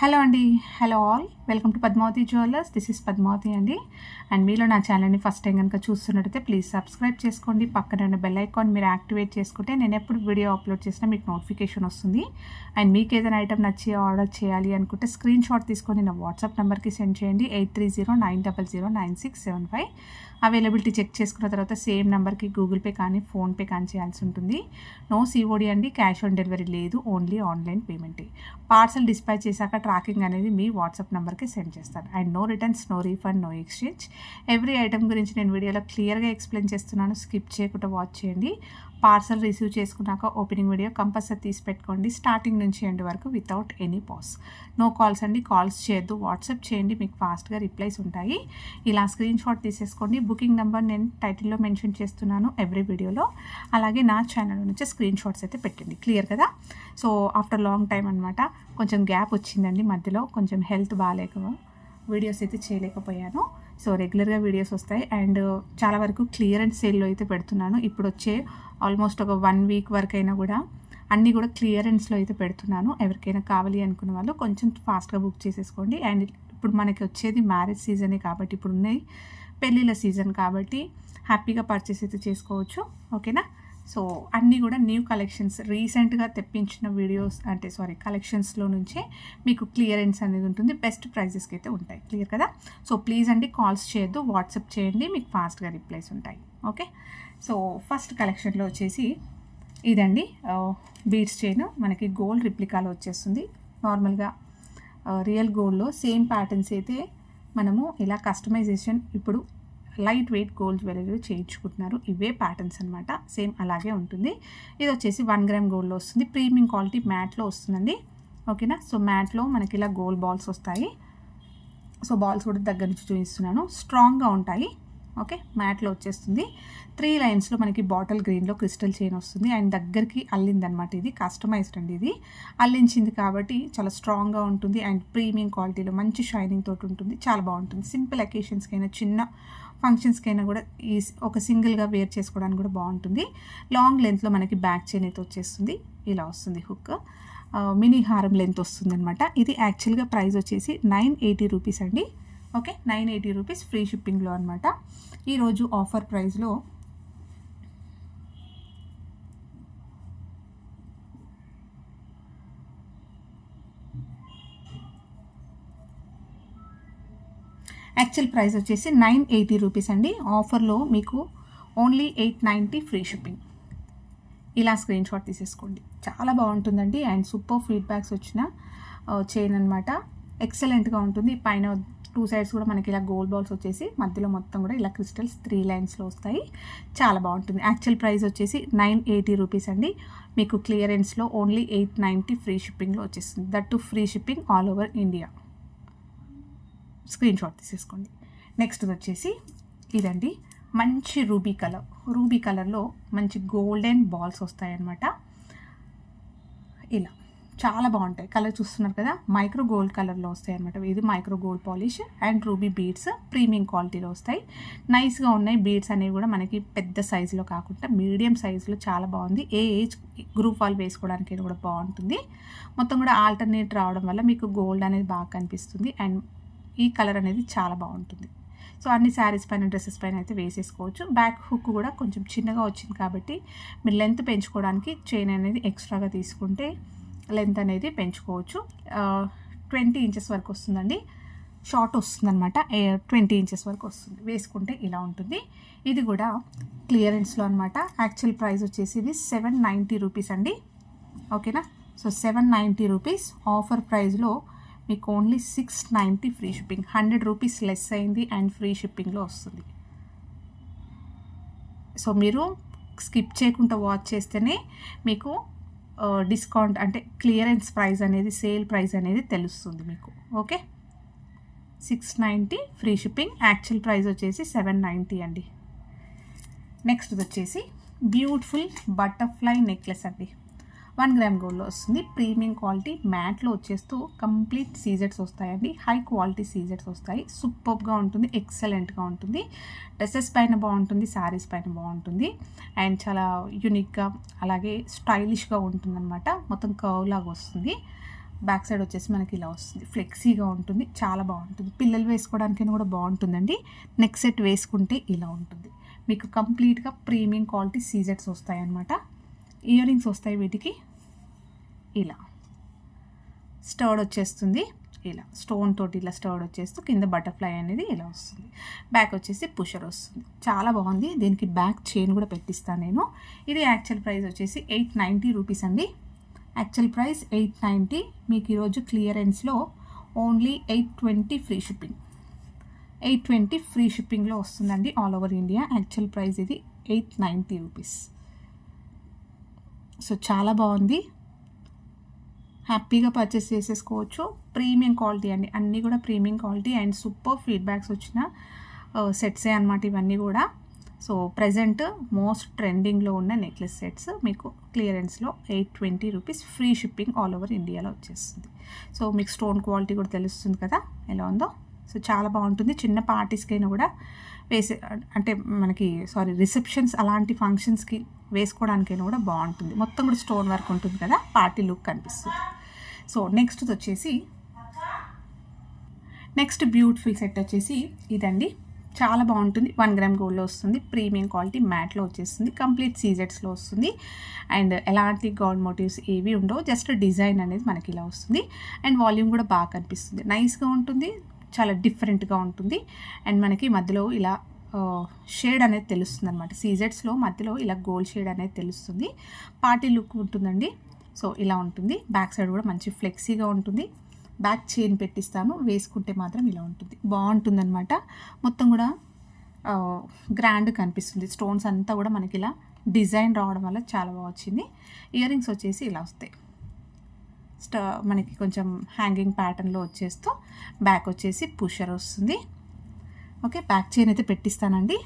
Hello అండి. Hello all. Welcome to Padmavathi jewellers. This is Padmavathi అండి. And మీలో నా ఛానల్ని ఫస్ట్ టైం కనుక చూస్తున్నట్టయితే ప్లీజ్ సబ్స్క్రైబ్ చేసుకోండి. పక్కన ఉన్న బెల్ ఐకాన్ మీరు యాక్టివేట్ చేసుకుంటే నేను ఎప్పుడు వీడియో అప్లోడ్ చేసినా మీకు నోటిఫికేషన్ వస్తుంది. అండ్ మీకు ఏదైనా ఐటమ్ నచ్చి ఆర్డర్ చేయాలి అనుకుంటే స్క్రీన్ షాట్ తీసుకొని నా వాట్సాప్ నెంబర్కి సెండ్ చేయండి. 8309009675. అవైలబిలిటీ చెక్ చేసుకున్న తర్వాత సేమ్ నెంబర్కి గూగుల్ పే కానీ ఫోన్పే కానీ చేయాల్సి ఉంటుంది. నో సిఓడి అండి, క్యాష్ ఆన్ డెలివరీ లేదు, ఓన్లీ ఆన్లైన్ పేమెంటే. పార్సల్ డిస్పాచ్ చేశాక ట్రాకింగ్ అనేది మీ వాట్సాప్ నెంబర్కి సెండ్ చేస్తాను. And no returns, no refund, no exchange. Every item గురించి నేను వీడియోలో క్లియర్గా ఎక్స్ప్లెయిన్ చేస్తున్నాను. స్కిప్ చేయకుండా వాచ్ చేయండి. పార్సల్ రిసీవ్ చేసుకున్నాక ఓపెనింగ్ వీడియో కంపల్సరీ తీసి పెట్టుకోండి, స్టార్టింగ్ నుంచి ఎండ్ వరకు without any pause. No calls అండి, కాల్స్ చేయొద్దు, వాట్సాప్ చేయండి, మీకు ఫాస్ట్గా రిప్లైస్ ఉంటాయి. ఇలా స్క్రీన్ షాట్ తీసేసుకోండి. బుకింగ్ నెంబర్ నేను టైటిల్లో మెన్షన్ చేస్తున్నాను ఎవ్రీ వీడియోలో. అలాగే నా ఛానల్ నుంచి స్క్రీన్ షాట్స్ అయితే పెట్టండి. క్లియర్ కదా? సో ఆఫ్టర్ లాంగ్ టైం అనమాట, కొంచెం గ్యాప్ వచ్చిందండి మధ్యలో, కొంచెం హెల్త్ బాగాలేక వీడియోస్ అయితే చేయలేకపోయాను. సో రెగ్యులర్గా వీడియోస్ వస్తాయి. అండ్ చాలా వరకు క్లియరెన్స్ సేల్లో అయితే పెడుతున్నాను. ఇప్పుడు వచ్చే ఆల్మోస్ట్ ఒక 1 వీక్ వరకు అయినా కూడా అన్నీ కూడా క్లియరెన్స్లో అయితే పెడుతున్నాను. ఎవరికైనా కావాలి అనుకున్న వాళ్ళు కొంచెం ఫాస్ట్గా బుక్ చేసేసుకోండి. అండ్ ఇప్పుడు మనకి వచ్చేది మ్యారేజ్ సీజనే కాబట్టి, ఇప్పుడు ఉన్నాయి పెళ్ళిళ్ళ సీజన్ కాబట్టి హ్యాపీగా పర్చేస్ అయితే చేసుకోవచ్చు. ఓకేనా? సో అన్నీ కూడా న్యూ కలెక్షన్స్ రీసెంట్గా తెప్పించిన వీడియోస్ కలెక్షన్స్లో నుంచే మీకు క్లియరెన్స్ అనేది ఉంటుంది. బెస్ట్ ప్రైజెస్కి అయితే ఉంటాయి. క్లియర్ కదా? సో ప్లీజ్ అండి, కాల్స్ చేయొద్దు, వాట్సాప్ చేయండి, మీకు ఫాస్ట్గా రిప్లైస్ ఉంటాయి. ఓకే. సో ఫస్ట్ కలెక్షన్లో వచ్చేసి ఇదండి, బీడ్స్ చైన్ మనకి గోల్డ్ రిప్లికాలో వచ్చేస్తుంది. నార్మల్గా రియల్ గోల్డ్లో సేమ్ ప్యాటర్న్స్ అయితే మనము ఇలా కస్టమైజేషన్ ఇప్పుడు లైట్ వెయిట్ గోల్డ్ జ్యువెలరీ చేయించుకుంటున్నారు. ఇవే ప్యాటర్న్స్ అనమాట, సేమ్ అలాగే ఉంటుంది. ఇది వచ్చేసి 1 గ్రామ్ గోల్డ్లో వస్తుంది. ప్రీమియం క్వాలిటీ మ్యాట్లో వస్తుందండి. ఓకేనా? సో మ్యాట్లో మనకి ఇలా గోల్డ్ బాల్స్ వస్తాయి. సో బాల్స్ కూడా దగ్గర నుంచి చూపిస్తున్నాను, స్ట్రాంగ్గా ఉంటాయి. ఓకే, మ్యాట్లో వచ్చేస్తుంది. 3 లైన్స్లో మనకి బాటిల్ గ్రీన్లో క్రిస్టల్ చైన్ వస్తుంది. అండ్ దగ్గరికి అల్లిందనమాట, ఇది కస్టమైజ్డ్ అండి. ఇది అల్లించింది కాబట్టి చాలా స్ట్రాంగ్గా ఉంటుంది. అండ్ ప్రీమియం క్వాలిటీలో మంచి షైనింగ్ తోటి ఉంటుంది. చాలా బాగుంటుంది. సింపుల్ అకేషన్స్కైనా, చిన్న ఫంక్షన్స్కైనా కూడా ఒక సింగిల్గా వేర్ చేసుకోవడానికి కూడా బాగుంటుంది. లాంగ్ లెంత్లో మనకి బ్యాక్ చైన్ అయితే వచ్చేస్తుంది. ఇలా వస్తుంది హుక్. మినీ హారం లెంత్ వస్తుంది అనమాట. ఇది యాక్చువల్గా ప్రైస్ వచ్చేసి 980 రూపీస్ అండి. ఓకే, 980 రూపీస్ ఫ్రీ షిప్పింగ్లో అనమాట. ఈరోజు ఆఫర్ ప్రైస్లో యాక్చువల్ ప్రైస్ వచ్చేసి 980 రూపీస్ అండి. ఆఫర్లో మీకు ఓన్లీ 890 ఫ్రీ షిప్పింగ్. ఇలా స్క్రీన్ షాట్ తీసేసుకోండి. చాలా బాగుంటుందండి. అండ్ సూపర్ ఫీడ్బ్యాక్స్ వచ్చిన చైన్ అనమాట. ఎక్సలెంట్గా ఉంటుంది. పైన 2 సైడ్స్ కూడా మనకి ఇలా గోల్డ్ బాల్స్ వచ్చేసి మధ్యలో మొత్తం కూడా ఇలా క్రిస్టల్స్ 3 లైన్స్లో వస్తాయి. చాలా బాగుంటుంది. యాక్చువల్ ప్రైస్ వచ్చేసి 980 రూపీస్ అండి. మీకు క్లియరెన్స్లో ఓన్లీ 890 ఫ్రీ షిప్పింగ్లో వచ్చేస్తుంది. That to free shipping all over India. Screen shot తీసేసుకోండి. నెక్స్ట్ వచ్చేసి ఇదండి, మంచి రూబీ కలర్. రూబీ కలర్లో మంచి గోల్డెన్ బాల్స్ వస్తాయన్నమాట. ఇలా చాలా బాగుంటాయి. కలర్ చూస్తున్నారు కదా, మైక్రో గోల్డ్ కలర్లో వస్తాయి అనమాట. ఇది micro gold polish and ruby beads premium క్వాలిటీలో వస్తాయి. నైస్గా ఉన్నాయి. బీడ్స్ అనేవి కూడా మనకి పెద్ద సైజులో కాకుండా మీడియం సైజులో చాలా బాగుంది. ఏ ఏజ్ గ్రూప్ వాళ్ళు వేసుకోవడానికి కూడా బాగుంటుంది. మొత్తం కూడా ఆల్టర్నేట్ రావడం వల్ల మీకు గోల్డ్ అనేది బాగా కనిపిస్తుంది. అండ్ ఈ కలర్ అనేది చాలా బాగుంటుంది. సో అన్ని శారీస్ పైన, డ్రెస్సెస్ పైన అయితే వేసేసుకోవచ్చు. బ్యాక్ హుక్ కూడా కొంచెం చిన్నగా వచ్చింది కాబట్టి మీరు లెంత్ పెంచుకోవడానికి చైన్ అనేది ఎక్స్ట్రాగా తీసుకుంటే లెంత్ అనేది పెంచుకోవచ్చు. 20 ఇంచెస్ వరకు వస్తుందండి. షార్ట్ వస్తుంది అనమాట, 20 ఇంచెస్ వరకు వస్తుంది. వేసుకుంటే ఇలా ఉంటుంది. ఇది కూడా క్లియరెన్స్లో అనమాట. యాక్చువల్ ప్రైస్ వచ్చేసి ఇది 790 రూపీస్ అండి. ఓకేనా? So 790 rupees. ఆఫర్ ప్రైస్లో మీకు only 690 free shipping. 100 rupees less అయింది అండ్ ఫ్రీ షిప్పింగ్లో వస్తుంది. సో మీరు స్కిప్ చేయకుండా వాచ్ చేస్తేనే మీకు డిస్కౌంట్ అంటే క్లియరెన్స్ ప్రైస్ అనేది, సేల్ ప్రైస్ అనేది తెలుస్తుంది మీకు. Okay, 690 free shipping. Actual price వచ్చేసి 790 అండి. నెక్స్ట్ వచ్చేసి బ్యూటిఫుల్ బటర్ఫ్లై నెక్లెస్ అండి. 1 గ్రామ్ గోల్డ్లో వస్తుంది. ప్రీమియం క్వాలిటీ మ్యాట్లో వచ్చేస్తూ కంప్లీట్ సీజెట్స్ వస్తాయండి. హై క్వాలిటీ సీజెట్స్ వస్తాయి. సూపర్గా ఉంటుంది, ఎక్సలెంట్గా ఉంటుంది. డ్రెస్సెస్ పైన బాగుంటుంది, శారీస్ పైన బాగుంటుంది. అండ్ చాలా యూనిక్గా అలాగే స్టైలిష్గా ఉంటుందన్నమాట. మొత్తం కర్వ్ లాగా వస్తుంది. బ్యాక్ సైడ్ వచ్చేసి మనకి ఇలా వస్తుంది, ఫ్లెక్సీగా ఉంటుంది, చాలా బాగుంటుంది. పిల్లలు వేసుకోవడానికైనా కూడా బాగుంటుందండి. నెక్ సెట్ వేసుకుంటే ఇలా ఉంటుంది. మీకు కంప్లీట్గా ప్రీమియం క్వాలిటీ సీజెట్స్ వస్తాయి అన్నమాట. ఇయర్ రింగ్స్ వస్తాయి వీటికి. ఇలా స్టర్డ్ వచ్చేస్తుంది, ఇలా స్టోన్ తోటి ఇలా స్టర్డ్ వచ్చేస్తూ కింద బటర్ఫ్లై అనేది ఇలా వస్తుంది. బ్యాక్ వచ్చేసి పుషర్ వస్తుంది, చాలా బాగుంది. దీనికి బ్యాక్ చైన్ కూడా పెట్టిస్తాను నేను. ఇది యాక్చువల్ ప్రైస్ వచ్చేసి 890 రూపీస్ అండి. Actual price 890. మీకు ఈరోజు క్లియరెన్స్లో ఓన్లీ 820 ఫ్రీ షిప్పింగ్. 820 ఫ్రీ షిప్పింగ్లో వస్తుందండి all over India. Actual price ఇది 890 రూపీస్. సో చాలా బాగుంది, హ్యాపీగా పర్చేస్ చేసేసుకోవచ్చు. ప్రీమియం క్వాలిటీ అండి, అన్నీ కూడా premium quality and super feedbacks వచ్చిన సెట్సే అనమాట ఇవన్నీ కూడా. సో ప్రజెంట్ మోస్ట్ ట్రెండింగ్లో ఉన్న నెక్లెస్ సెట్స్ మీకు క్లియరెన్స్లో 820 rupees free shipping all over ఇండియాలో వచ్చేస్తుంది. సో మీకు స్టోన్ క్వాలిటీ కూడా తెలుస్తుంది కదా ఎలా ఉందో. సో చాలా బాగుంటుంది. చిన్న పార్టీస్కైనా కూడా అంటే మనకి రిసెప్షన్స్ అలాంటి ఫంక్షన్స్కి వేసుకోవడానికైనా కూడా బాగుంటుంది. మొత్తం కూడా స్టోన్ వర్క్ ఉంటుంది కదా, పార్టీ లుక్ కనిపిస్తుంది. సో నెక్స్ట్ బ్యూటిఫుల్ సెట్ వచ్చేసి ఇదండి, చాలా బాగుంటుంది. 1 గ్రామ్ గోల్డ్లో వస్తుంది, ప్రీమియం క్వాలిటీ మ్యాట్లో వచ్చేస్తుంది, కంప్లీట్ సీజెట్స్లో వస్తుంది. అండ్ ఎలాంటి గాడ్ మోటివ్స్ ఏవి ఉండవు, జస్ట్ డిజైన్ అనేది మనకి ఇలా వస్తుంది. అండ్ వాల్యూమ్ కూడా బాగా కనిపిస్తుంది, నైస్గా ఉంటుంది, చాలా డిఫరెంట్గా ఉంటుంది. అండ్ మనకి మధ్యలో ఇలా షేడ్ అనేది తెలుస్తుంది అనమాట. సీజెట్స్లో మధ్యలో ఇలా గోల్డ్ షేడ్ అనేది తెలుస్తుంది. పార్టీ లుక్ ఉంటుందండి. సో ఇలా ఉంటుంది. బ్యాక్ సైడ్ కూడా మంచి ఫ్లెక్సీగా ఉంటుంది. బ్యాక్ చైన్ పెట్టిస్తాను, వేసుకుంటే మాత్రం ఇలా ఉంటుంది, బాగుంటుంది అనమాట. మొత్తం కూడా గ్రాండ్ కనిపిస్తుంది. స్టోన్స్ అంతా కూడా మనకి ఇలా డిజైన్ రావడం వల్ల చాలా బాగా వచ్చింది. ఇయర్ రింగ్స్ వచ్చేసి ఇలా వస్తాయి, మనకి కొంచెం హ్యాంగింగ్ ప్యాటర్న్లో వచ్చేస్తూ బ్యాక్ వచ్చేసి పుషర్ వస్తుంది. ఓకే, బ్యాక్ చైన్ అయితే పెట్టిస్తానండి.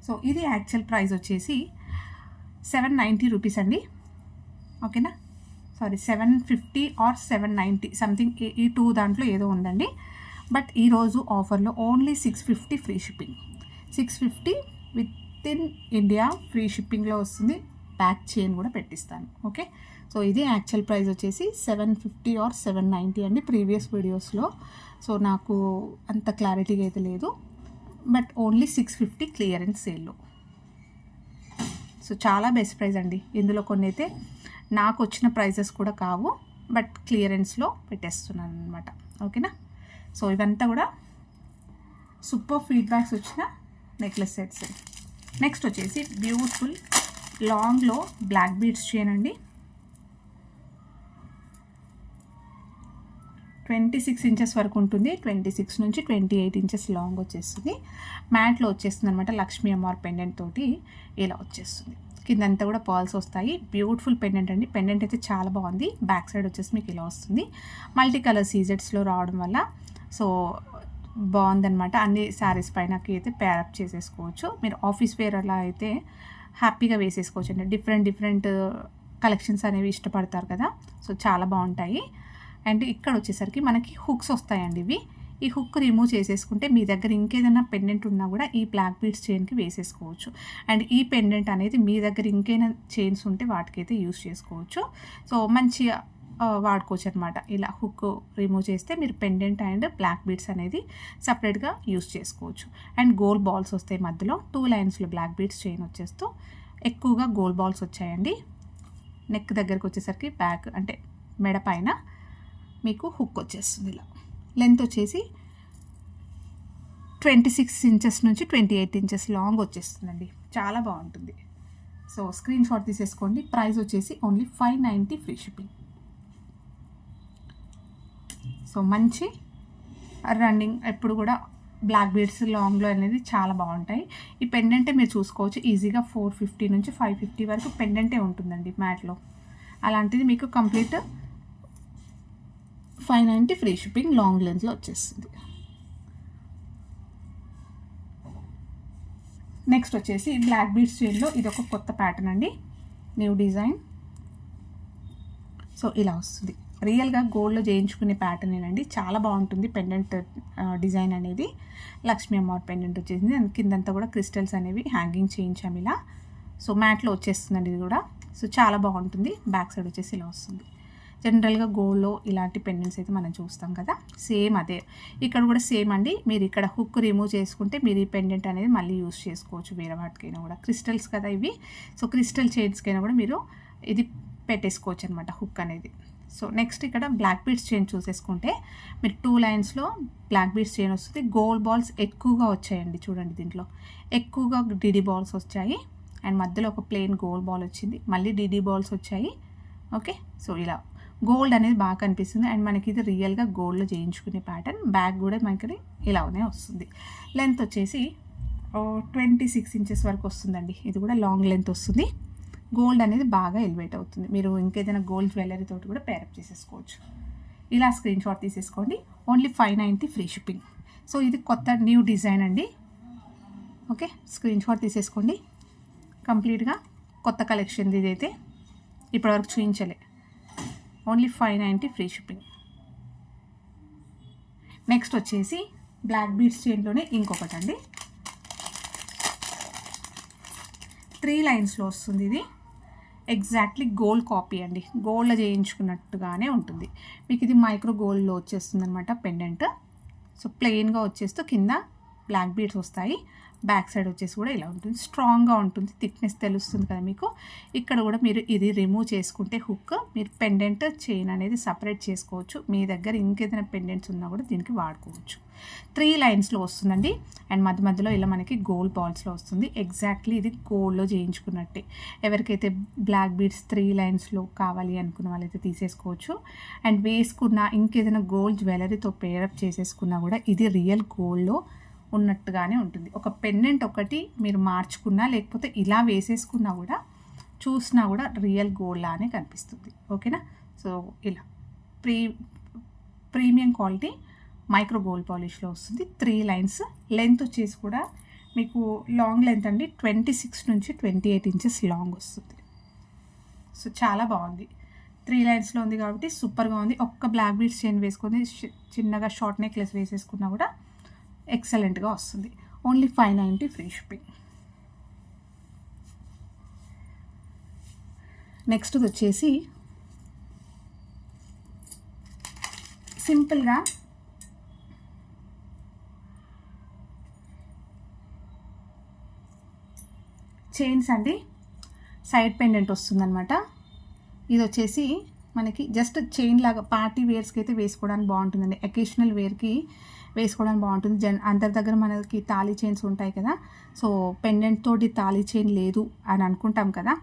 సో ఇది యాక్చువల్ ప్రైస్ వచ్చేసి 790 రూపీస్ అండి. ఓకేనా, 750 ఆర్ 790 సంథింగ్, ఈ 2 దాంట్లో ఏదో ఉందండి. బట్ ఈరోజు ఆఫర్లో only 650 free shipping. 650 with in India free షిప్పింగ్లో వస్తుంది. బ్యాక్ చైన్ కూడా పెట్టిస్తాను. ఓకే, సో ఇది యాక్చువల్ ప్రైస్ వచ్చేసి 750 ఆర్ 790 అండి ప్రీవియస్ వీడియోస్లో. సో నాకు అంత క్లారిటీగా అయితే లేదు, బట్ ఓన్లీ 650 క్లియరెన్స్ సేల్లో. సో చాలా బెస్ట్ ప్రైస్ అండి. ఇందులో కొన్ని అయితే నాకు వచ్చిన ప్రైజెస్ కూడా కావు, బట్ క్లియరెన్స్లో పెట్టేస్తున్నాను అనమాట. ఓకేనా, సో ఇవంతా కూడా సూపర్ ఫీడ్బ్యాక్స్ వచ్చిన నెక్లెస్ సెట్స్. నెక్స్ట్ వచ్చేసి బ్యూటిఫుల్ లాంగ్లో బ్లాక్ బీడ్స్ చైన్ అండి. 26 ఇంచెస్ వరకు ఉంటుంది. 26 నుంచి 28 ఇంచెస్ లాంగ్ వచ్చేస్తుంది. మ్యాట్లో వచ్చేస్తుంది అనమాట. లక్ష్మీ అమ్మవారి పెండెంట్ తోటి ఇలా వచ్చేస్తుంది. కిందంతా కూడా పర్ల్స్ వస్తాయి. బ్యూటిఫుల్ పెండెంట్ అండి. పెండెంట్ అయితే చాలా బాగుంది. బ్యాక్ సైడ్ వచ్చేసి మీకు ఇలా వస్తుంది. మల్టీ కలర్ సీజెట్స్లో రావడం వల్ల సో బాగుందనమాట. అన్ని శారీస్ పైనకి అయితే పేరప్ చేసేసుకోవచ్చు. మీరు ఆఫీస్ వేర్ అలా అయితే హ్యాపీగా వేసేసుకోవచ్చు అండి. డిఫరెంట్ కలెక్షన్స్ అనేవి ఇష్టపడతారు కదా, సో చాలా బాగుంటాయి. అండ్ ఇక్కడ వచ్చేసరికి మనకి హుక్స్ వస్తాయండి. ఇవి ఈ హుక్ రిమూవ్ చేసేసుకుంటే మీ దగ్గర ఇంకేదైనా పెండెంట్ ఉన్నా కూడా ఈ బ్లాక్ బీడ్స్ చైన్కి వేసేసుకోవచ్చు. అండ్ ఈ పెండెంట్ అనేది మీ దగ్గర ఇంకైనా చైన్స్ ఉంటే వాటికైతే యూస్ చేసుకోవచ్చు. సో మంచిగా వాడుకోవచ్చు అనమాట. ఇలా హుక్ రిమూవ్ చేస్తే మీరు పెండెంట్ అండ్ బ్లాక్ బీడ్స్ అనేది సపరేట్గా యూస్ చేసుకోవచ్చు. అండ్ గోల్డ్ బాల్స్ వస్తాయి మధ్యలో. 2 లైన్స్లో బ్లాక్ బీడ్స్ చైన్ వచ్చేస్తూ ఎక్కువగా గోల్డ్ బాల్స్ వచ్చాయండి. నెక్ దగ్గరకు వచ్చేసరికి బ్యాక్ అంటే మెడ పైన మీకు హుక్ వచ్చేస్తుంది. ఇలా లెంత్ వచ్చేసి 26 ఇంచెస్ నుంచి 28 ఇంచెస్ లాంగ్ వచ్చేస్తుందండి. చాలా బాగుంటుంది. సో స్క్రీన్ షాట్ తీసేసుకోండి. ప్రైస్ వచ్చేసి ఓన్లీ 590 ఫ్రీ షిప్పింగ్. సో మంచి రన్నింగ్ ఎప్పుడు కూడా బ్లాక్ బీడ్స్ లాంగ్లో అనేది చాలా బాగుంటాయి. ఈ పెండెంటే మీరు చూసుకోవచ్చు ఈజీగా 450 నుంచి 550 వరకు పెండెంటే ఉంటుందండి మ్యాట్లో. అలాంటిది మీకు కంప్లీట్ 590 ఫ్రీ షిప్పింగ్ లాంగ్ లెంత్లో వచ్చేస్తుంది. నెక్స్ట్ వచ్చేసి బ్లాక్ బీడ్స్ చైన్లో ఇది ఒక కొత్త ప్యాటర్న్ అండి, న్యూ డిజైన్. సో ఇలా వస్తుంది. రియల్గా గోల్డ్లో చేయించుకునే ప్యాటర్న్ ఏనండి, చాలా బాగుంటుంది. పెండెంట్ డిజైన్ అనేది లక్ష్మీ అమ్మవారి పెండెంట్ వచ్చేసింది. అండ్ కిందంతా కూడా క్రిస్టల్స్ అనేవి హ్యాంగింగ్ చేయించాము ఇలా. సో మ్యాట్లో వచ్చేస్తుందండి ఇది కూడా. సో చాలా బాగుంటుంది. బ్యాక్ సైడ్ వచ్చేసి ఇలా వస్తుంది. జనరల్గా గోల్డ్లో ఇలాంటి పెండెంట్స్ అయితే మనం చూస్తాం కదా, సేమ్ అదే ఇక్కడ కూడా సేమ్ అండి. మీరు ఇక్కడ హుక్ రిమూవ్ చేసుకుంటే మీరు ఈ పెండెంట్ అనేది మళ్ళీ యూస్ చేసుకోవచ్చు వేరే వాటికైనా కూడా. క్రిస్టల్స్ కదా ఇవి, సో క్రిస్టల్ చైన్స్కైనా కూడా మీరు ఇది పెట్టేసుకోవచ్చు అనమాట హుక్ అనేది. సో నెక్స్ట్ ఇక్కడ బ్లాక్ బీడ్స్ చైన్ చూసేసుకుంటే మీరు 2 లైన్స్లో బ్లాక్ బీడ్స్ చైన్ వస్తుంది. గోల్డ్ బాల్స్ ఎక్కువగా వచ్చాయండి, చూడండి దీంట్లో ఎక్కువగా డిడి బాల్స్ వచ్చాయి అండ్ మధ్యలో ఒక ప్లెయిన్ గోల్డ్ బాల్ వచ్చింది, మళ్ళీ డిడి బాల్స్ వచ్చాయి. ఓకే, సో ఇలా గోల్డ్ అనేది బాగా కనిపిస్తుంది అండ్ మనకి ఇది రియల్గా గోల్డ్లో చేయించుకునే ప్యాటర్న్. బ్యాక్ కూడా మనకి ఇలానే వస్తుంది. లెంత్ వచ్చేసి 26 ఇంచెస్ వరకు వస్తుందండి. ఇది కూడా లాంగ్ లెంత్ వస్తుంది. గోల్డ్ అనేది బాగా ఎలివేట్ అవుతుంది. మీరు ఇంకేదైనా గోల్డ్ జ్యువెలరీ తోటి కూడా పేరప్ చేసేసుకోవచ్చు. ఇలా స్క్రీన్ షాట్ తీసేసుకోండి. Only 590 free shipping. సో ఇది కొత్త న్యూ డిజైన్ అండి. ఓకే, స్క్రీన్ షాట్ తీసేసుకోండి. కంప్లీట్గా కొత్త కలెక్షన్ ఇదైతే ఇప్పటివరకు చూపించలే. Only 590 free shipping. నెక్స్ట్ వచ్చేసి బ్లాక్ బీడ్స్ చైన్లోనే ఇంకొకటి అండి, 3 లైన్స్లో వస్తుంది. ఇది ఎగ్జాక్ట్లీ గోల్డ్ కాపీ అండి, గోల్డ్లో చేయించుకున్నట్టుగానే ఉంటుంది. మీకు ఇది మైక్రో గోల్డ్లో వచ్చేస్తుంది అనమాట పెండెంట్. సో ప్లెయిన్గా వచ్చేస్తూ కింద బ్లాక్ బీడ్స్ వస్తాయి. బ్యాక్ సైడ్ వచ్చేసి కూడా ఇలా ఉంటుంది, స్ట్రాంగ్గా ఉంటుంది, థిక్నెస్ తెలుస్తుంది కదా మీకు. ఇక్కడ కూడా మీరు ఇది రిమూవ్ చేసుకుంటే హుక్, మీరు పెండెంట్ చైన్ అనేది సపరేట్ చేసుకోవచ్చు. మీ దగ్గర ఇంకేదైనా పెండెంట్స్ ఉన్నా కూడా దీనికి వాడుకోవచ్చు. 3 లైన్స్లో వస్తుందండి అండ్ మధ్య మధ్యలో ఇలా మనకి గోల్డ్ బాల్స్లో వస్తుంది. ఎగ్జాక్ట్లీ ఇది గోల్డ్లో చేయించుకున్నట్టే. ఎవరికైతే బ్లాక్ బీడ్స్ 3 లైన్స్లో కావాలి అనుకున్న వాళ్ళైతే తీసేసుకోవచ్చు. అండ్ వేసుకున్న ఇంకేదైనా గోల్డ్ జ్యువెలరీతో పేరప్ చేసేసుకున్నా కూడా ఇది రియల్ గోల్డ్లో ఉన్నట్టుగానే ఉంటుంది. ఒక పెండెంట్ ఒకటి మీరు మార్చుకున్నా లేకపోతే ఇలా వేసేసుకున్నా కూడా చూసినా కూడా రియల్ గోల్డ్ లానే కనిపిస్తుంది. ఓకేనా, సో ఇలా ప్రీమియం క్వాలిటీ మైక్రో గోల్డ్ పాలిష్లో వస్తుంది. 3 లైన్స్. లెంత్ వచ్చేసి కూడా మీకు లాంగ్ లెంత్ అండి, 26 నుంచి 28 ఇంచెస్ లాంగ్ వస్తుంది. సో చాలా బాగుంది. 3 లైన్స్లో ఉంది కాబట్టి సూపర్గా ఉంది. ఒక్క బ్లాక్ బీడ్స్ చైన్ వేసుకొని చిన్నగా షార్ట్ నెక్లెస్ వేసేసుకున్నా కూడా ఎక్సలెంట్గా వస్తుంది. Only 590 free shipping. నెక్స్ట్ వచ్చేసి సింపుల్గా చైన్స్ అండి, సైడ్ పెండెంట్ వస్తుందన్నమాట. ఇది వచ్చేసి మనకి జస్ట్ చైన్ లాగా పార్టీ వేర్స్కి అయితే వేసుకోవడానికి బాగుంటుందండి. అకేషనల్ వేర్కి వేసుకోవడానికి బాగుంటుంది. అందరి దగ్గర మనకి తాళీ చైన్స్ ఉంటాయి కదా, సో పెండెంట్ తోటి తాళీ చైన్ లేదు అని అనుకుంటాం కదా,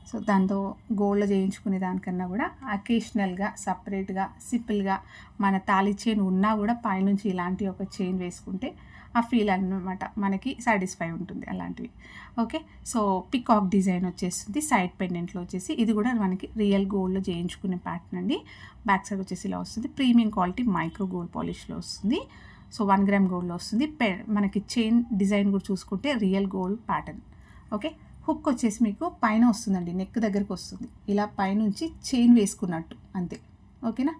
సో దాంతో గోల్డ్లో చేయించుకునే దానికన్నా కూడా అకేషనల్గా సపరేట్గా సింపుల్గా మన తాళీ చైన్ ఉన్నా కూడా పైనుంచి ఇలాంటి ఒక చైన్ వేసుకుంటే ఆ ఫీల్ అన్నమాట మనకి సాటిస్ఫై ఉంటుంది అలాంటివి. ఓకే, సో పికాక్ డిజైన్ వచ్చేస్తుంది సైడ్ పెండెంట్లో వచ్చేసి. ఇది కూడా మనకి రియల్ గోల్డ్లో చేయించుకునే ప్యాటర్న్ అండి. బ్యాక్ సైడ్ వచ్చేసి ఇలా వస్తుంది. ప్రీమియం క్వాలిటీ మైక్రో గోల్డ్ పాలిష్లో వస్తుంది. సో 1 గ్రామ్ గోల్డ్లో వస్తుంది. మనకి చైన్ డిజైన్ కూడా చూసుకుంటే real gold pattern. Okay, hook వచ్చేసి మీకు పైన వస్తుందండి, నెక్ దగ్గరికి వస్తుంది. ఇలా పైనుంచి చైన్ వేసుకున్నట్టు అంతే. ఓకేనా,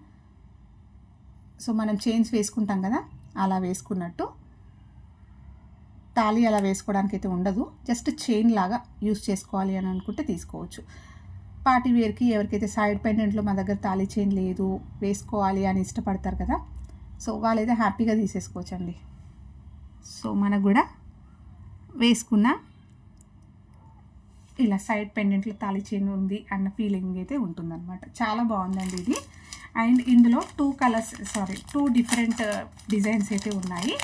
సో మనం చైన్స్ వేసుకుంటాం కదా అలా వేసుకున్నట్టు. తాళి అలా వేసుకోవడానికి అయితే ఉండదు, జస్ట్ చైన్ లాగా యూస్ చేసుకోవాలి అని అనుకుంటే తీసుకోవచ్చు. పార్టీ వేర్కి ఎవరికైతే సైడ్ పెండెంట్లో మా దగ్గర తాళి చైన్ లేదు వేసుకోవాలి అని ఇష్టపడతారు కదా, సో వాళ్ళైతే హ్యాపీగా తీసేసుకోవచ్చు అండి. సో మనకు కూడా వేసుకున్న ఇలా సైడ్ పెండెంట్లో తాళి చైన్ ఉంది అన్న ఫీలింగ్ అయితే ఉంటుందన్నమాట. చాలా బాగుందండి ఇది. అండ్ ఇందులో 2 డిఫరెంట్ డిజైన్స్ అయితే ఉన్నాయి.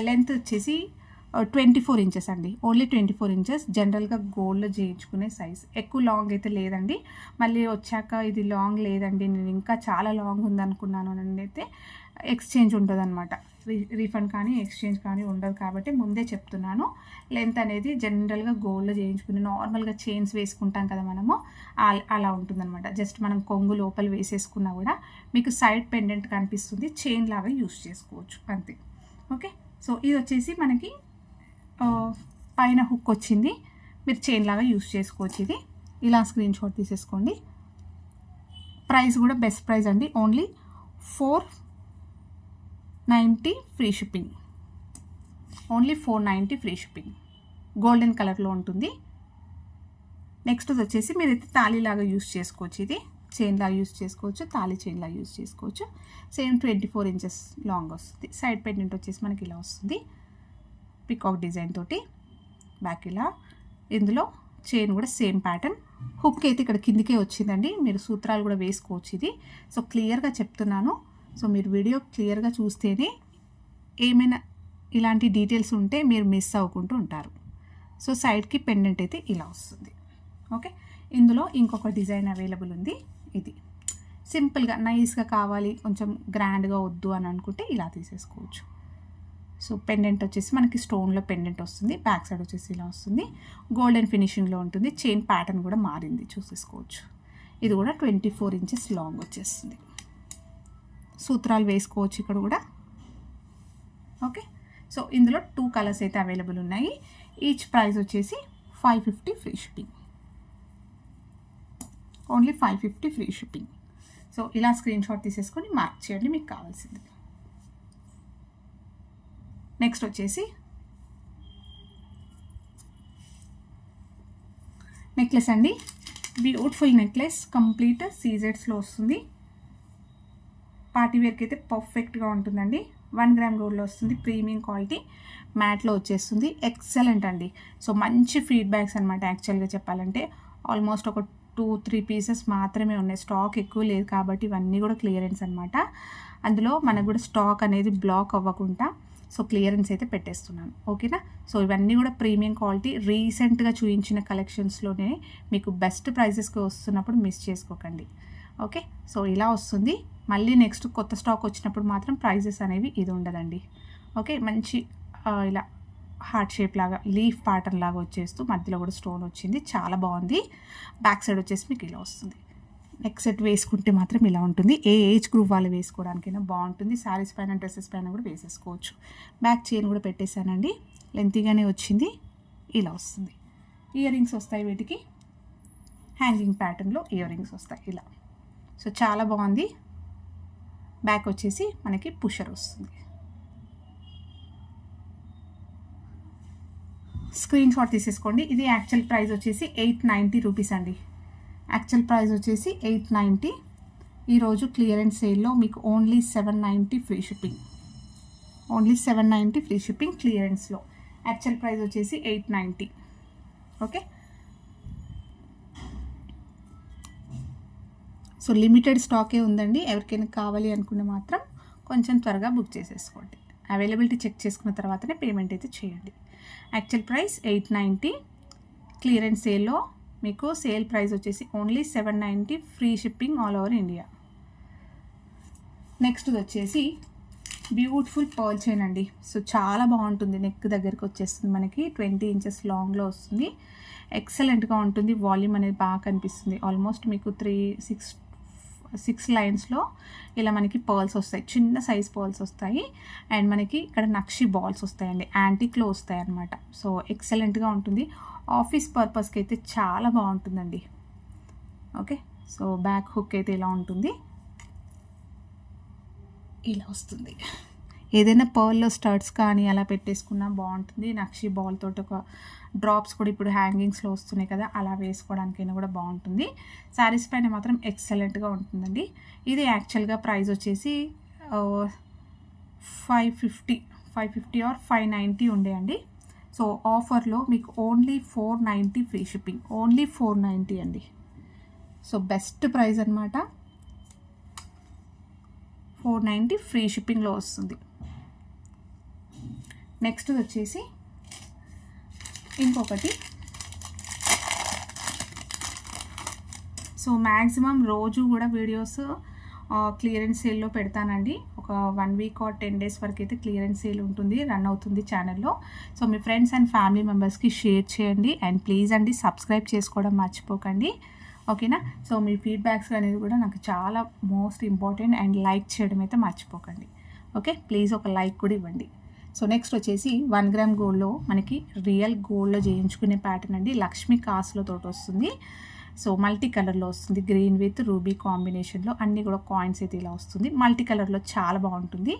లెంత్ వచ్చేసి 24 ఇంచెస్ అండి, ఓన్లీ 24 ఇంచెస్. జనరల్గా గోల్డ్లో చేయించుకునే సైజ్. ఎక్కువ లాంగ్ అయితే లేదండి. మళ్ళీ వచ్చాక ఇది లాంగ్ లేదండి నేను ఇంకా చాలా లాంగ్ ఉందనుకున్నాను అని అయితే ఎక్స్చేంజ్ ఉంటుంది అనమాట. రీఫండ్ కానీ ఎక్స్చేంజ్ కానీ ఉండదు కాబట్టి ముందే చెప్తున్నాను. లెంత్ అనేది జనరల్గా గోల్డ్లో చేయించుకుని నార్మల్గా చైన్స్ వేసుకుంటాం కదా మనము, అలా ఉంటుందన్నమాట. జస్ట్ మనం కొంగు లోపల వేసేసుకున్నా కూడా మీకు సైడ్ పెండెంట్ కనిపిస్తుంది, చైన్ లాగా యూస్ చేసుకోవచ్చు అంతే. ఓకే, సో ఇది వచ్చేసి మనకి పైన హుక్ వచ్చింది, మీరు చైన్ లాగా యూస్ చేసుకోవచ్చు. ఇది ఇలా స్క్రీన్ షాట్ తీసేసుకోండి. ప్రైస్ కూడా బెస్ట్ ప్రైస్ అండి, only 490 free shipping. Only 490 free shipping. Golden కలర్లో ఉంటుంది. నెక్స్ట్ వచ్చేసి మీరైతే తాళీలాగా యూస్ చేసుకోవచ్చు. ఇది చైన్లా యూస్ చేసుకోవచ్చు, తాళి చైన్లా యూస్ చేసుకోవచ్చు. సేమ్ 24 ఇంచెస్ లాంగ్ వస్తుంది. సైడ్ పెండెంట్ వచ్చేసి మనకి ఇలా వస్తుంది, పికాక్ డిజైన్ తోటి. బ్యాక్ ఇలా, ఇందులో చైన్ కూడా సేమ్ ప్యాటర్న్. హుక్ అయితే ఇక్కడ కిందికే వచ్చిందండి, మీరు సూత్రాలు కూడా వేసుకోవచ్చు ఇది. సో క్లియర్గా చెప్తున్నాను, సో మీరు వీడియో క్లియర్గా చూస్తేనే ఏమైనా ఇలాంటి డీటెయిల్స్ ఉంటే మీరు మిస్ అవ్వకుంటూ ఉంటారు. సో సైడ్కి పెండెంట్ అయితే ఇలా వస్తుంది. ఓకే, ఇందులో ఇంకొక డిజైన్ అవైలబుల్ ఉంది. ఇది సింపుల్గా నైస్గా కావాలి, కొంచెం గ్రాండ్గా వద్దు అని అనుకుంటే ఇలా తీసేసుకోవచ్చు. సో పెండెంట్ వచ్చేసి మనకి స్టోన్లో పెండెంట్ వస్తుంది. బ్యాక్ సైడ్ వచ్చేసి ఇలా వస్తుంది, గోల్డెన్ ఫినిషింగ్లో ఉంటుంది. చైన్ ప్యాటర్న్ కూడా మారింది, చూసేసుకోవచ్చు. ఇది కూడా 24 ఇంచెస్ లాంగ్ వచ్చేస్తుంది. సూత్రాలు వేసుకోవచ్చు ఇక్కడ కూడా. ఓకే, సో ఇందులో 2 కలర్స్ అయితే అవైలబుల్ ఉన్నాయి. ఈచ్ ప్రైస్ వచ్చేసి 550 free shipping, only 550 free shipping. So ఇలా స్క్రీన్ షాట్ తీసేసుకొని మార్క్ చేయండి మీకు కావాల్సింది. నెక్స్ట్ వచ్చేసి నెక్లెస్ అండి. బ్యూటిఫుల్ నెక్లెస్, కంప్లీట్ సీజెడ్స్లో వస్తుంది. పార్టీ వేర్కి అయితే పర్ఫెక్ట్గా ఉంటుందండి. 1 గ్రామ్ గోల్డ్లో వస్తుంది, ప్రీమియం క్వాలిటీ, మ్యాట్లో వచ్చేస్తుంది. ఎక్సలెంట్ అండి. సో మంచి ఫీడ్బ్యాక్స్ అనమాట. యాక్చువల్గా చెప్పాలంటే ఆల్మోస్ట్ ఒక 2-3 పీసెస్ మాత్రమే ఉన్నాయి, స్టాక్ ఎక్కువ లేదు కాబట్టి ఇవన్నీ కూడా క్లియరెన్స్ అనమాట. అందులో మనకు కూడా స్టాక్ అనేది బ్లాక్ అవ్వకుండా సో క్లియరెన్స్ అయితే పెట్టేస్తున్నాను. ఓకేనా, సో ఇవన్నీ కూడా ప్రీమియం క్వాలిటీ, రీసెంట్గా చూపించిన కలెక్షన్స్లోనే మీకు బెస్ట్ ప్రైజెస్కి వస్తున్నప్పుడు మిస్ చేసుకోకండి. ఓకే, సో ఇలా వస్తుంది. మళ్ళీ నెక్స్ట్ కొత్త స్టాక్ వచ్చినప్పుడు మాత్రం ప్రైజెస్ అనేవి ఇది ఉండదండి. ఓకే, మంచి ఇలా హార్ట్ షేప్ లాగా, లీఫ్ ప్యాటర్న్ లాగా వచ్చేస్తూ మధ్యలో కూడా స్టోన్ వచ్చింది, చాలా బాగుంది. బ్యాక్ సైడ్ వచ్చేసి మీకు ఇలా వస్తుంది. నెక్ సెట్ వేసుకుంటే మాత్రం ఇలా ఉంటుంది. ఏ ఏజ్ గ్రూప్ వాళ్ళు వేసుకోవడానికైనా బాగుంటుంది. శారీస్ పైన, డ్రెస్సెస్ పైన కూడా వేసేసుకోవచ్చు. బ్యాక్ చైన్ కూడా పెట్టేశానండి, లెంతీగానే వచ్చింది. ఇలా వస్తుంది. ఇయర్ రింగ్స్ వస్తాయి, వీటికి హ్యాంగింగ్ ప్యాటర్న్లో ఇయర్ రింగ్స్ వస్తాయి ఇలా. సో చాలా బాగుంది. బ్యాక్ వచ్చేసి మనకి పుషర్ వస్తుంది. స్క్రీన్ షాట్ తీసేసుకోండి. ఇది యాక్చువల్ ప్రైస్ వచ్చేసి 890 రూపీస్ అండి. యాక్చువల్ ప్రైస్ వచ్చేసి 890. ఈరోజు క్లియరెన్స్ సేల్లో మీకు only 790 free shipping, only 790 free shipping క్లియరెన్స్లో. యాక్చువల్ ప్రైస్ వచ్చేసి 890. ఓకే, సో లిమిటెడ్ స్టాకే ఉందండి. ఎవరికైనా కావాలి అనుకుంటే మాత్రం కొంచెం త్వరగా బుక్ చేసేసుకోండి. అవైలబిలిటీ చెక్ చేసుకున్న తర్వాతనే పేమెంట్ అయితే చేయండి. యాక్చువల్ ప్రైస్ 890, క్లియరెన్స్ సేల్లో మీకు సేల్ ప్రైస్ వచ్చేసి only 790 free shipping all over India. Next వచ్చేసి బ్యూటిఫుల్ పర్ల్ చైన్ అండి. సో చాలా బాగుంటుంది, నెక్ దగ్గరికి వచ్చేస్తుంది మనకి, 20 ఇంచెస్ లాంగ్లో వస్తుంది. ఎక్సలెంట్గా ఉంటుంది, వాల్యూమ్ అనేది బాగా కనిపిస్తుంది. ఆల్మోస్ట్ మీకు 6 లైన్స్లో ఇలా మనకి పర్ల్స్ వస్తాయి, చిన్న సైజ్ పర్ల్స్ వస్తాయి. అండ్ మనకి ఇక్కడ నక్షి బాల్స్ వస్తాయండి, యాంటిక్లో వస్తాయి అన్నమాట. సో ఎక్సలెంట్గా ఉంటుంది, ఆఫీస్ పర్పస్కి అయితే చాలా బాగుంటుందండి. ఓకే, సో బ్యాక్ హుక్ అయితే ఇలా ఉంటుంది, ఇలా వస్తుంది. ఏదైనా పర్ల్లో స్టడ్స్ కానీ అలా పెట్టేసుకున్నా బాగుంటుంది. నక్షి బాల్ తోటి ఒక డ్రాప్స్ కూడా ఇప్పుడు హ్యాంగింగ్స్లో వస్తున్నాయి కదా, అలా వేసుకోవడానికైనా కూడా బాగుంటుంది. శారీస్ పైన మాత్రం ఎక్సలెంట్గా ఉంటుందండి. ఇది యాక్చువల్గా ప్రైస్ వచ్చేసి 550 ఆర్ 590 ఉండే అండి. సో ఆఫర్లో మీకు ఓన్లీ 490 ఫ్రీ షిప్పింగ్, ఓన్లీ 490 అండి. సో బెస్ట్ ప్రైస్ అనమాట, 490 ఫ్రీ షిప్పింగ్లో వస్తుంది. నెక్స్ట్ వచ్చేసి ఇంకొకటి. సో మ్యాక్సిమం రోజు కూడా వీడియోస్ క్లియరెన్స్ సేల్లో పెడతానండి. ఒక 1 వీక్ ఆర్ 10 డేస్ వరకు అయితే క్లియరెన్స్ సేల్ ఉంటుంది, రన్ అవుతుంది ఛానల్లో. So me friends and family మెంబర్స్కి షేర్ చేయండి. అండ్ ప్లీజ్ అండి సబ్స్క్రైబ్ చేసుకోవడం మర్చిపోకండి. ఓకేనా, సో మీ ఫీడ్బ్యాక్స్ అనేది కూడా నాకు చాలా మోస్ట్ ఇంపార్టెంట్. అండ్ లైక్ చేయడం అయితే మర్చిపోకండి. ఓకే, ప్లీజ్ ఒక లైక్ కూడా ఇవ్వండి. సో నెక్స్ట్ వచ్చేసి 1 గ్రామ్ గోల్డ్లో మనకి రియల్ గోల్డ్లో చేయించుకునే ప్యాటర్న్ అండి. లక్ష్మీ కాస్ట్లో తోటి వస్తుంది. సో మల్టీ కలర్లో వస్తుంది, గ్రీన్ విత్ రూబీ కాంబినేషన్లో. అన్నీ కూడా కాయిన్స్ అయితే ఇలా వస్తుంది, మల్టీ కలర్లో చాలా బాగుంటుంది.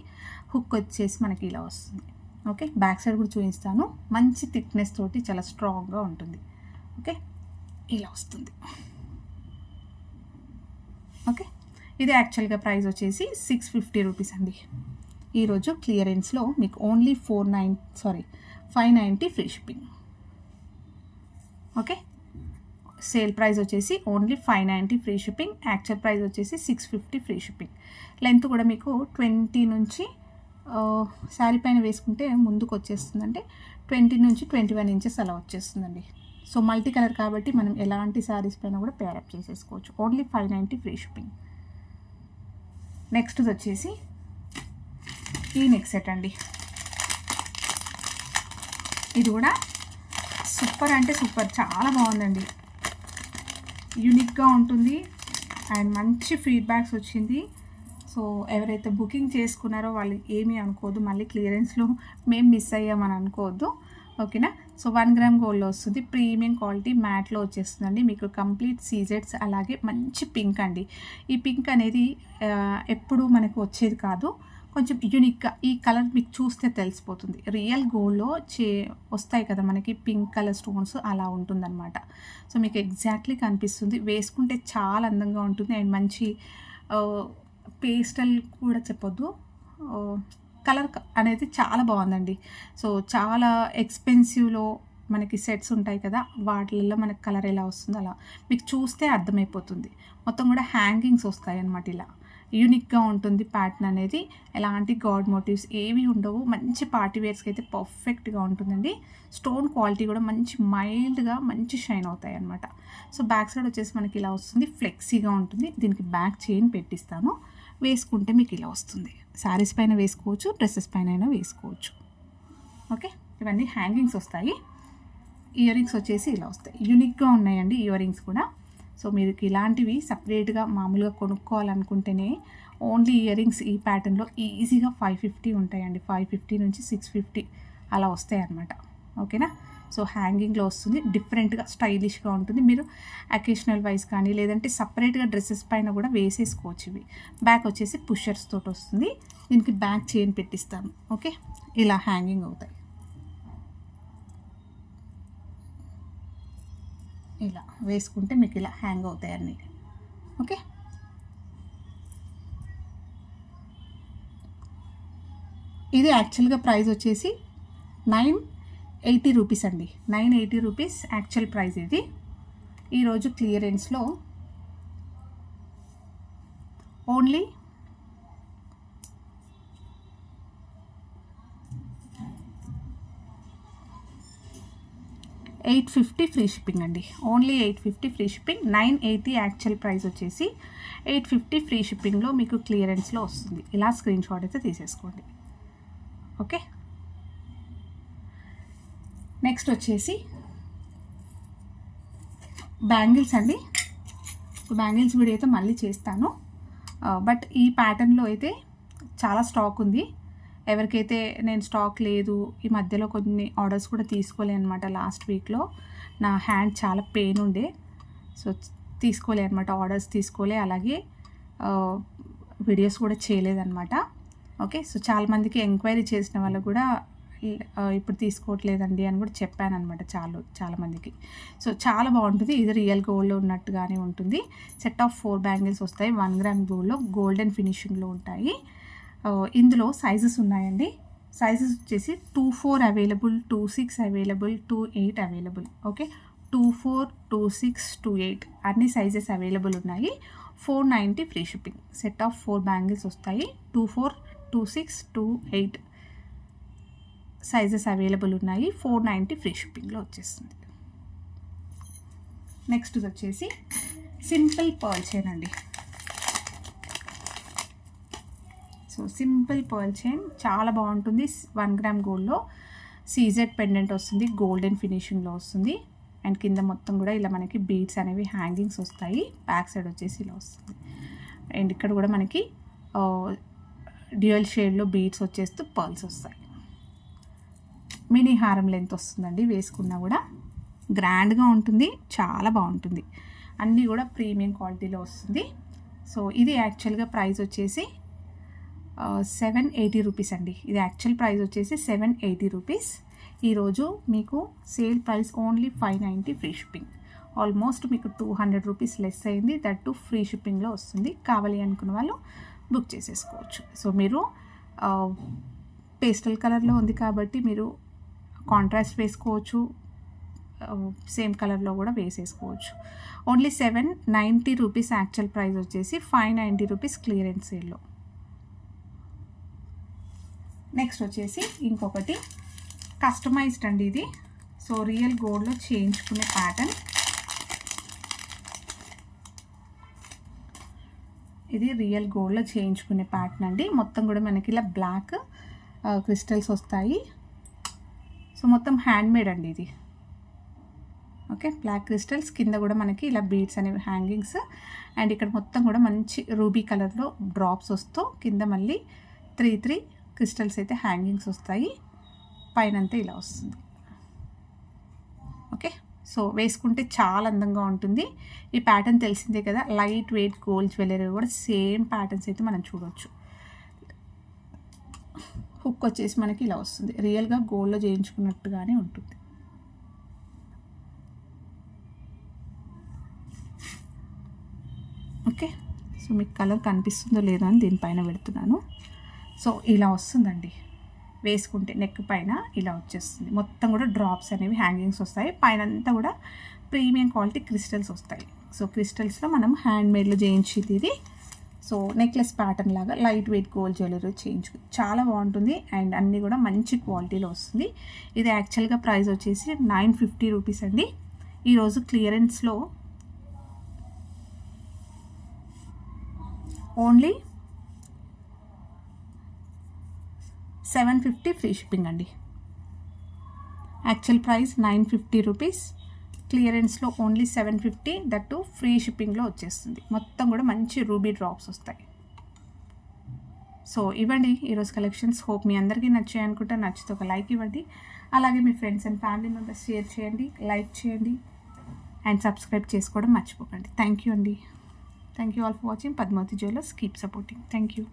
హుక్ వచ్చేసి మనకి ఇలా వస్తుంది. ఓకే, బ్యాక్ సైడ్ కూడా చూపిస్తాను. మంచి థిక్నెస్ తోటి చాలా స్ట్రాంగ్గా ఉంటుంది. ఓకే, ఇలా వస్తుంది. ఓకే, ఇది యాక్చువల్గా ప్రైస్ వచ్చేసి 650 రూపీస్ అండి. ఈరోజు క్లియరెన్స్లో మీకు only 590 free shipping. Okay, sale price వచ్చేసి only 590 free shipping. Actual price వచ్చేసి 650 ఫ్రీ షిప్పింగ్. లెంత్ కూడా మీకు 20 నుంచి శారీ పైన వేసుకుంటే ముందుకు వచ్చేస్తుందంటే 20 నుంచి 21 ఇంచెస్ అలా వచ్చేస్తుందండి. సో మల్టీ కలర్ కాబట్టి మనం ఎలాంటి శారీస్ పైన కూడా పేరప్ చేసేసుకోవచ్చు. Only 590 free shipping. నెక్స్ట్ వచ్చేసి ఈ నెక్ సెట్ అండి. ఇది కూడా సూపర్ అంటే సూపర్, చాలా బాగుందండి. యూనిక్గా ఉంటుంది అండ్ మంచి ఫీడ్బ్యాక్స్ వచ్చింది. సో ఎవరైతే బుకింగ్ చేసుకున్నారో వాళ్ళు ఏమీ అనుకోవద్దు, మళ్ళీ క్లియరెన్స్లో మేము మిస్ అయ్యామని అనుకోవద్దు. ఓకేనా. సో 1 గ్రామ్ గోల్డ్లో వస్తుంది, ప్రీమియం క్వాలిటీ మ్యాట్లో వచ్చేస్తుందండి. మీకు కంప్లీట్ సీజెడ్స్, అలాగే మంచి పింక్ అండి. ఈ పింక్ అనేది ఎప్పుడు మనకు వచ్చేది కాదు, కొంచెం యూనిక్గా ఈ కలర్ మీకు చూస్తే తెలిసిపోతుంది. రియల్ గోల్డ్లో వస్తాయి కదా మనకి పింక్ కలర్ స్టోన్స్, అలా ఉంటుందన్నమాట. సో మీకు ఎగ్జాక్ట్లీ కనిపిస్తుంది, వేసుకుంటే చాలా అందంగా ఉంటుంది. అండ్ మంచి పేస్టల్ కూడా చెప్పొద్దు, కలర్ అనేది చాలా బాగుందండి. సో చాలా ఎక్స్పెన్సివ్లో మనకి సెట్స్ ఉంటాయి కదా, వాటిల్లో మనకి కలర్ ఎలా వస్తుందో అలా మీకు చూస్తే అర్థమైపోతుంది. మొత్తం కూడా హ్యాంగింగ్స్ వస్తాయి అన్నమాట. ఇలా యూనిక్గా ఉంటుంది ప్యాటర్న్ అనేది. ఎలాంటి గాడ్ మోటివ్స్ ఏవి ఉండవు. మంచి పార్టీ వేర్స్కి అయితే పర్ఫెక్ట్గా ఉంటుందండి. స్టోన్ క్వాలిటీ కూడా మంచి మైల్డ్గా మంచి షైన్ అవుతాయి అన్నమాట. సో బ్యాక్ సైడ్ వచ్చేసి మనకి ఇలా వస్తుంది, ఫ్లెక్సీగా ఉంటుంది. దీనికి బ్యాక్ చైన్ పెట్టిస్తాను, వేసుకుంటే మీకు ఇలా వస్తుంది. శారీస్ పైన వేసుకోవచ్చు, డ్రెస్సెస్ పైన అయినా వేసుకోవచ్చు. ఓకే, ఇవన్నీ హ్యాంగింగ్స్ వస్తాయి. ఇయర్ రింగ్స్ వచ్చేసి ఇలా వస్తాయి, యూనిక్గా ఉన్నాయండి ఇయర్ రింగ్స్ కూడా. సో మీరు ఇలాంటివి సపరేట్గా మామూలుగా కొనుక్కోవాలనుకుంటేనే ఓన్లీ ఇయర్ రింగ్స్ ఈ ప్యాటర్న్లో ఈజీగా 550 ఉంటాయండి. 550 నుంచి 650 అలా వస్తాయి అన్నమాట. ఓకేనా. సో హ్యాంగింగ్లో వస్తుంది, డిఫరెంట్గా స్టైలిష్గా ఉంటుంది. మీరు అకేషనల్ వైజ్ కానీ లేదంటే సపరేట్గా డ్రెస్సెస్ పైన కూడా వేసేసుకోవచ్చు. ఇవి బ్యాక్ వచ్చేసి పుషర్స్ తోటి వస్తుంది. దీనికి బ్యాక్ చైన్ పెట్టిస్తాను. ఓకే, ఇలా హ్యాంగింగ్ అవుతాయి. ఇలా వేసుకుంటే మీకు ఇలా హ్యాంగ్ అవుతాయి అన్నీ. ఓకే, ఇది యాక్చువల్గా ప్రైస్ వచ్చేసి 980 రూపీస్ అండి. 980 రూపీస్ యాక్చువల్ ప్రైస్. ఇది ఈరోజు క్లియరెన్స్లో ఓన్లీ 850 ఫ్రీ షిప్పింగ్ అండి. Only 850 free shipping. 980 actual price వచ్చేసి 850 ఫ్రీ షిప్పింగ్లో మీకు క్లియరెన్స్లో వస్తుంది. ఇలా స్క్రీన్ షాట్ అయితే తీసేసుకోండి. ఓకే, నెక్స్ట్ వచ్చేసి బ్యాంగిల్స్ అండి. బ్యాంగిల్స్ వీడియో అయితే మళ్ళీ చేస్తాను, బట్ ఈ ప్యాటర్న్లో అయితే చాలా స్టాక్ ఉంది. ఎవరికైతే నేను స్టాక్ లేదు, ఈ మధ్యలో కొన్ని ఆర్డర్స్ కూడా తీసుకోలే అనమాట. లాస్ట్ వీక్లో నా హ్యాండ్ చాలా పెయిన్ ఉండే, సో తీసుకోలే అనమాట, ఆర్డర్స్ తీసుకోలే, అలాగే వీడియోస్ కూడా చేయలేదన్నమాట. ఓకే, సో చాలామందికి ఎంక్వైరీ చేసిన వాళ్ళు కూడా ఇప్పుడు తీసుకోవట్లేదండి అని కూడా చెప్పాను అనమాట చాలామందికి. సో చాలా బాగుంటుంది, ఇది రియల్ గోల్డ్లో ఉన్నట్టుగానే ఉంటుంది. సెట్ ఆఫ్ 4 బ్యాంగిల్స్ వస్తాయి. 1 గ్రామ్ గోల్డ్లో గోల్డెన్ ఫినిషింగ్లో ఉంటాయి. ఇందులో సైజెస్ ఉన్నాయండి. సైజెస్ వచ్చేసి 24 అవైలబుల్, 26 అవైలబుల్, 28 అవైలబుల్. ఓకే, 24, 26, 28 అన్ని సైజెస్ అవైలబుల్ ఉన్నాయి. 490 free shipping. Set of 4 bangles వస్తాయి. 24, 26, 28 సైజెస్ అవైలబుల్ ఉన్నాయి. 490 ఫ్రీ షిప్పింగ్లో వచ్చేస్తుంది. నెక్స్ట్ వచ్చేసి సింపుల్ పర్ల్ చైన్ అండి. సో సింపుల్ పర్ల్ చైన్ చాలా బాగుంటుంది. 1 గ్రామ్ గోల్డ్లో సీజెడ్ పెండెంట్ వస్తుంది, గోల్డెన్ ఫినిషింగ్లో వస్తుంది. అండ్ కింద మొత్తం కూడా ఇలా మనకి బీడ్స్ అనేవి హ్యాంగింగ్స్ వస్తాయి. బ్యాక్ సైడ్ వచ్చేసి ఇలా వస్తుంది. అండ్ ఇక్కడ కూడా మనకి డ్యూయల్ షేడ్లో బీడ్స్ వచ్చేస్తూ పర్ల్స్ వస్తాయి. మినీ హారం లెంత్ వస్తుందండి, వేసుకున్నా కూడా గ్రాండ్గా ఉంటుంది, చాలా బాగుంటుంది. అన్నీ కూడా ప్రీమియం క్వాలిటీలో వస్తుంది. సో ఇది యాక్చువల్గా ప్రైస్ వచ్చేసి 780 రూపీస్ అండి. ఇది యాక్చువల్ ప్రైస్ వచ్చేసి 780 రూపీస్. ఈరోజు మీకు sale price only 590 free shipping. Almost మీకు 200 రూపీస్ లెస్ అయింది. దట్ టు ఫ్రీ షిప్పింగ్లో వస్తుంది. కావాలి అనుకున్న వాళ్ళు బుక్ చేసేసుకోవచ్చు. సో మీరు పేస్టల్ కలర్లో ఉంది కాబట్టి మీరు కాంట్రాస్ట్ వేసుకోవచ్చు, సేమ్ కలర్లో కూడా వేసేసుకోవచ్చు. ఓన్లీ 790 రూపీస్ యాక్చువల్ ప్రైస్ వచ్చేసి 590 రూపీస్ క్లియరెన్స్ సేల్లో. నెక్స్ట్ వచ్చేసి ఇంకొకటి కస్టమైజ్డ్ అండి ఇది. సో రియల్ గోల్డ్లో చేయించుకునే ప్యాటర్న్ ఇది. రియల్ గోల్డ్లో చేయించుకునే ప్యాటర్న్ అండి. మొత్తం కూడా మనకి ఇలా బ్లాక్ క్రిస్టల్స్ వస్తాయి. సో మొత్తం హ్యాండ్మేడ్ అండి ఇది. ఓకే, బ్లాక్ క్రిస్టల్స్ కింద కూడా మనకి ఇలా బీడ్స్ అనేవి హ్యాంగింగ్స్, అండ్ ఇక్కడ మొత్తం కూడా మంచి రూబీ కలర్లో డ్రాప్స్ వస్తూ కింద మళ్ళీ 3 క్రిస్టల్స్ అయితే హ్యాంగింగ్స్ వస్తాయి. పైన అంతా ఇలా వస్తుంది. ఓకే, సో వేసుకుంటే చాలా అందంగా ఉంటుంది. ఈ ప్యాటర్న్ తెలిసిందే కదా, లైట్ వెయిట్ గోల్డ్ జ్యువెలరీ కూడా సేమ్ ప్యాటర్న్స్ అయితే మనం చూడవచ్చు. హుక్ వచ్చేసి మనకి ఇలా వస్తుంది. రియల్గా గోల్డ్లో చేయించుకున్నట్టుగానే ఉంటుంది. ఓకే, సో మీకు కలర్ కనిపిస్తుందో లేదో అని దీనిపైన పెడుతున్నాను. సో ఇలా వస్తుందండి వేసుకుంటే. నెక్ పైన ఇలా వచ్చేస్తుంది. మొత్తం కూడా డ్రాప్స్ అనేవి హ్యాంగింగ్స్ వస్తాయి. పైన అంతా కూడా ప్రీమియం క్వాలిటీ క్రిస్టల్స్ వస్తాయి. సో క్రిస్టల్స్లో మనం హ్యాండ్మేడ్లో చేయించేది ఇది. సో నెక్లెస్ ప్యాటర్న్ లాగా లైట్ వెయిట్ గోల్డ్ జ్యువెలరీ చేయించు చాలా బాగుంటుంది, అండ్ అన్నీ కూడా మంచి క్వాలిటీలో వస్తుంది. ఇది యాక్చువల్గా ప్రైస్ వచ్చేసి 950 రూపీస్ అండి. ఈరోజు క్లియరెన్స్లో ఓన్లీ 750 ఫ్రీ షిప్పింగ్ అండి. యాక్చువల్ ప్రైస్ 950 రూపీస్, క్లియరెన్స్లో ఓన్లీ 750, దట్ టు ఫ్రీ షిప్పింగ్లో వచ్చేస్తుంది. మొత్తం కూడా మంచి రూబీ డ్రాప్స్ వస్తాయి. సో ఇవ్వండి ఈరోజు కలెక్షన్స్. హోప్ మీ అందరికీ నచ్చాయి అనుకుంటే, నచ్చితే ఒక లైక్ ఇవ్వండి. అలాగే మీ friends and family members share చేయండి, లైక్ చేయండి, అండ్ సబ్స్క్రైబ్ చేసుకోవడం మర్చిపోకండి. థ్యాంక్ యూ అండి. Thank you all for watching. Padmavati Jewellers. Keep supporting. Thank you.